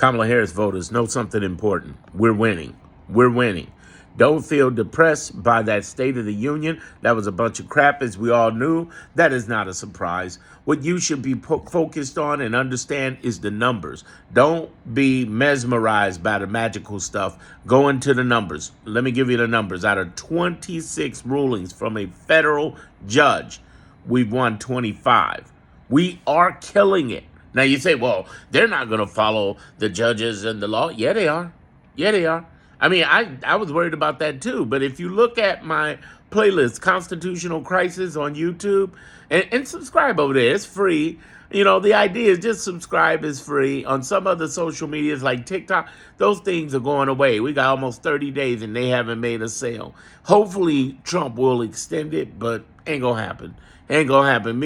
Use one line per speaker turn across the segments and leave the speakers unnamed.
Kamala Harris voters know something important. We're winning. We're winning. Don't feel depressed by that State of the Union. That was a bunch of crap, as we all knew. That is not a surprise. What you should be focused on and understand is the numbers. Don't be mesmerized by the magical stuff. Go into the numbers. Let me give you the numbers. Out of 26 rulings from a federal judge, we've won 25. We are killing it. Now you say, well, they're not going to follow the judges and the law. Yeah, they are. Yeah, they are. I mean, I was worried about that too. But if you look at my playlist, Constitutional Crisis on YouTube, and subscribe over there, it's free. You know, the idea is just subscribe is free. On some other social medias like TikTok, those things are going away. We got almost 30 days and they haven't made a sale. Hopefully Trump will extend it, but ain't gonna happen. Ain't gonna happen.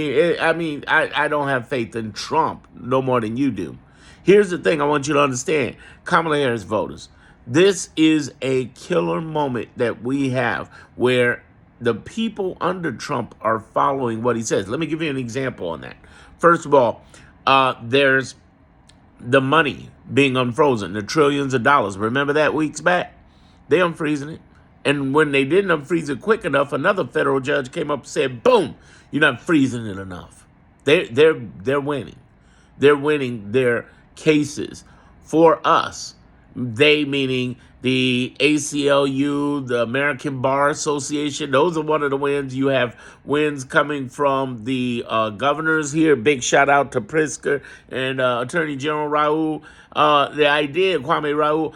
I don't have faith in Trump no more than you do. Here's the thing I want you to understand. Kamala Harris voters, this is a killer moment that we have where the people under Trump are following what he says. Let me give you an example on that. First of all, there's the money being unfrozen, the trillions of dollars. Remember that weeks back? They unfreezing it. And when they didn't unfreeze it quick enough, another federal judge came up and said, boom, you're not freezing it enough. They're winning. They're winning their cases for us. They meaning the ACLU, the American Bar Association. Those are one of the wins. You have wins coming from the governors here. Big shout out to Pritzker and Attorney General Raul. The idea, Kwame Raul,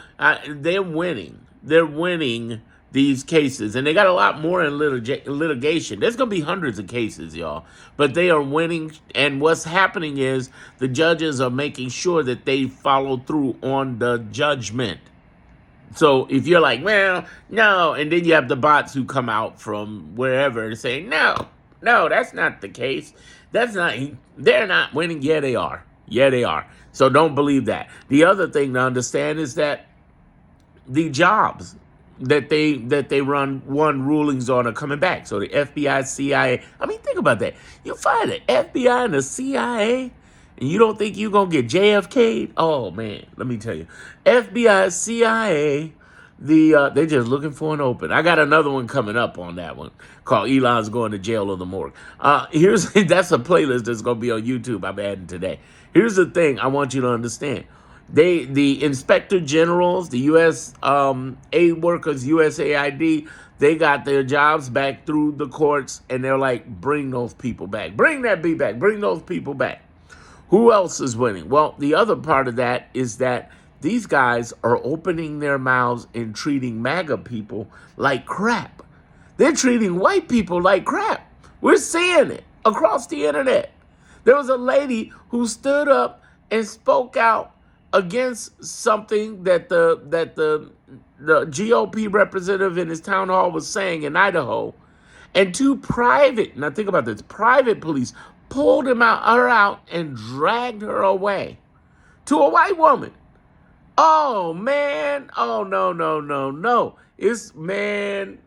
they're winning. They're winning these cases, and they got a lot more in litigation. There's going to be hundreds of cases, y'all, but they are winning, and what's happening is the judges are making sure that they follow through on the judgment. So if you're like, well, no, and then you have the bots who come out from wherever and say, no, that's not the case. They're not winning. Yeah, they are. Yeah, they are. So don't believe that. The other thing to understand is that the jobs that they won rulings on are coming back. So the FBI, CIA. I mean, think about that. You find the FBI and the CIA, and you don't think you're going to get JFK'd? Oh, man, let me tell you. FBI, CIA, they're just looking for an open. I got another one coming up on that one called Elon's Going to Jail or the Morgue. That's a playlist that's going to be on YouTube I'm adding today. Here's the thing I want you to understand. The inspector generals, the U.S. aid workers, USAID, they got their jobs back through the courts, and they're like, bring those people back. Bring that beat back. Bring those people back. Who else is winning? Well, the other part of that is that these guys are opening their mouths and treating MAGA people like crap. They're treating white people like crap. We're seeing it across the internet. There was a lady who stood up and spoke out against something that the GOP representative in his town hall was saying in Idaho, and now think about this, private police pulled her out and dragged her away to a white woman. Oh, man. Oh, no. It's man.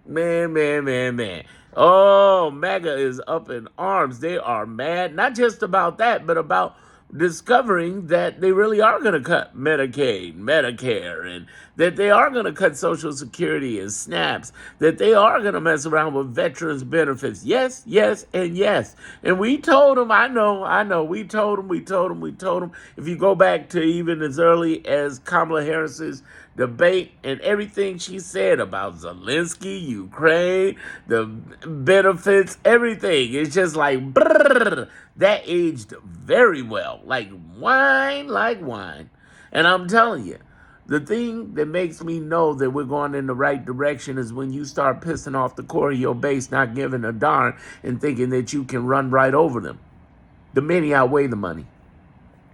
Oh, MAGA is up in arms. They are mad, not just about that, but about discovering that they really are going to cut Medicaid, Medicare, and that they are going to cut Social Security and SNAPs, that they are going to mess around with veterans benefits. Yes, and yes. And we told them, I know, we told them. If you go back to even as early as Kamala Harris's debate and everything she said about Zelensky, Ukraine, the benefits, everything. It's just like, brrr, that aged very well, like wine. And I'm telling you, the thing that makes me know that we're going in the right direction is when you start pissing off the core of your base, not giving a darn, and thinking that you can run right over them. The many outweigh the money.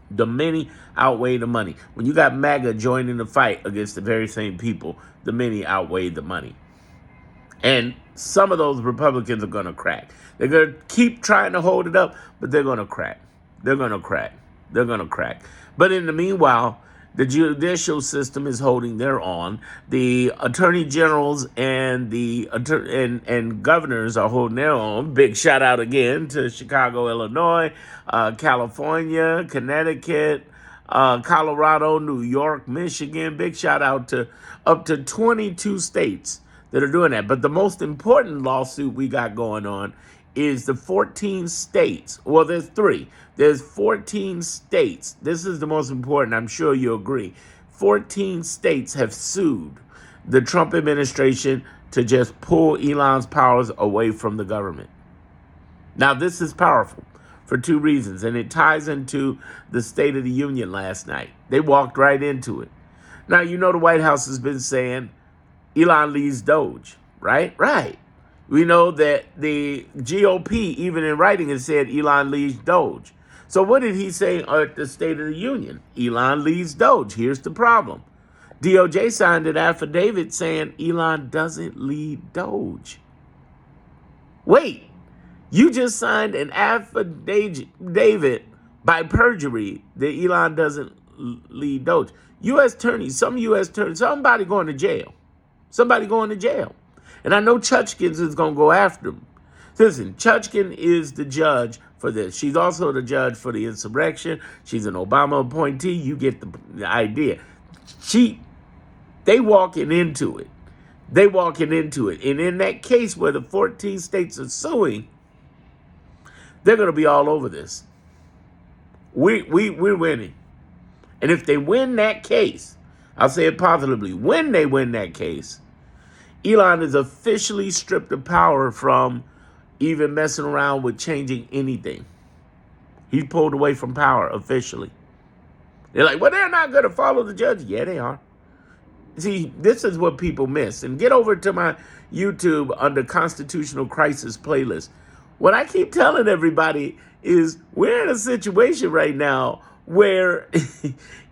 The many outweigh the money. When you got MAGA joining the fight against the very same people, the many outweigh the money. And some of those Republicans are going to crack. They're going to keep trying to hold it up, but they're going to crack. They're going to crack. But in the meanwhile, the judicial system is holding their own. The attorney generals and the and governors are holding their own. Big shout out again to Chicago, Illinois, California, Connecticut, Colorado, New York, Michigan. Big shout out to up to 22 states that are doing that. But the most important lawsuit we got going on is the 14 states. Well, there's three. There's 14 states. This is the most important. I'm sure you agree. 14 states have sued the Trump administration to just pull Elon's powers away from the government. Now, this is powerful for two reasons, and it ties into the State of the Union last night. They walked right into it. Now, you know the White House has been saying Elon leads Doge, right? Right. We know that the GOP, even in writing, has said Elon leads Doge. So what did he say at the State of the Union? Elon leads Doge. Here's the problem. DOJ signed an affidavit saying Elon doesn't lead Doge. Wait, you just signed an affidavit by perjury that Elon doesn't lead Doge. U.S. attorneys, some U.S. attorneys, somebody going to jail. Somebody going to jail. And I know Chutchkins is going to go after him. Listen, Chutchkin is the judge for this. She's also the judge for the insurrection. She's an Obama appointee. You get the idea. They walking into it. They walking into it. And in that case where the 14 states are suing, they're going to be all over this. We're winning. And if they win that case, I'll say it positively, when they win that case, Elon is officially stripped of power from even messing around with changing anything. He's pulled away from power officially. They're like, well, they're not going to follow the judge. Yeah, they are. See, this is what people miss. And get over to my YouTube under Constitutional Crisis playlist. What I keep telling everybody is we're in a situation right now where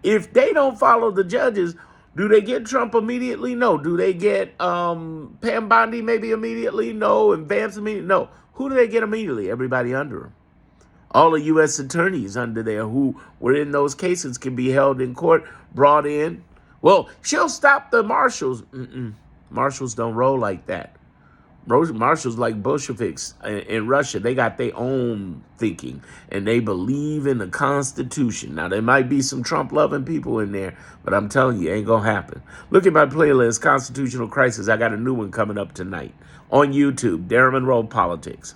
if they don't follow the judges, do they get Trump immediately? No. Do they get Pam Bondi maybe immediately? No. And Vance immediately? No. Who do they get immediately? Everybody under them. All the U.S. attorneys under there who were in those cases can be held in court, brought in. Well, she'll stop the marshals. Marshals don't roll like that. Marshals like Bolsheviks in Russia, they got their own thinking, and they believe in the Constitution. Now, there might be some Trump-loving people in there, but I'm telling you, it ain't going to happen. Look at my playlist, Constitutional Crisis. I got a new one coming up tonight on YouTube, Darren Monroe Politics.